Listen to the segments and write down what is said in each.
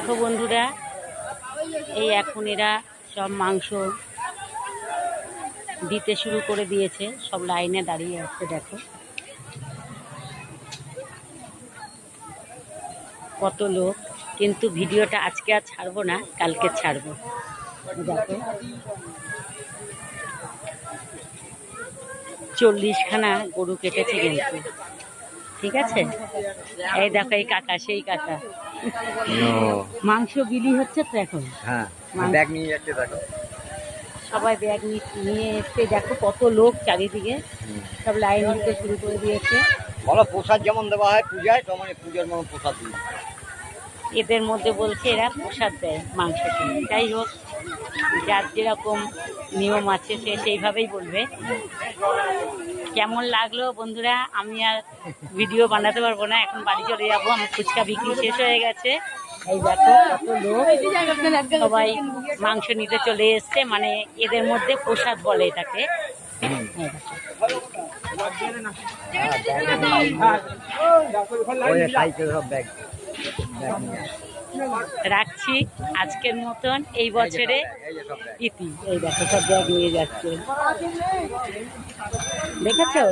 দেখো বন্ধুরা, এই এখন এরা সব মাংস দিতে শুরু করে দিয়েছে, সব লাইনে দাঁড়িয়ে আছে। দেখো কত লোক, কিন্তু ভিডিওটা আজকে আর ছাড়বো না, কালকে ছাড়বো। দেখো 40খানা গরু কেটেছে কিন্তু, ঠিক আছে। এই দেখো এই কাকা, সেই কাকা মাংস বিলি হচ্ছে তো এখন। হ্যাঁ, ব্যাগ নিয়ে যাচ্ছে। দেখো সবাই ব্যাগ নিয়ে এসছে। দেখো কত লোক চারিদিকে, সব লাইন দিতে শুরু করে দিয়েছে। বলো, প্রসাদ যেমন দেওয়া হয় পূজায়, তেমন পূজার মতো প্রসাদ দিই। এদের মধ্যে বলছে এরা প্রসাদ দেয় মাংস। যাই হোক, যার যেরকম নিয়ম আছে সে সেইভাবেই বলবে। কেমন লাগলো বন্ধুরা, আমি আর ভিডিও বানাতে পারবো না, এখন বাড়ি চলে যাবো। আমার ফুচকা বিক্রি শেষ হয়ে গেছে। এই দেখো কত লোক, সবাই মাংস নিতে চলে এসছে। মানে এদের মধ্যে প্রসাদ বলে এটাকে। রাখছি আজকের মতন, এই বছরে ইতি। এই দেখো সব ব্যাগ নিয়ে যাচ্ছে, দেখেছো?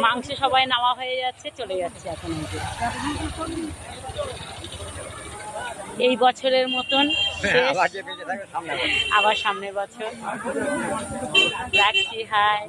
মাংস সবাই নেওয়া হয়ে যাচ্ছে, চলে যাচ্ছে এখন। এই বছরের মতন শেষ, আবার সামনের বছর। রাখছি, হাই।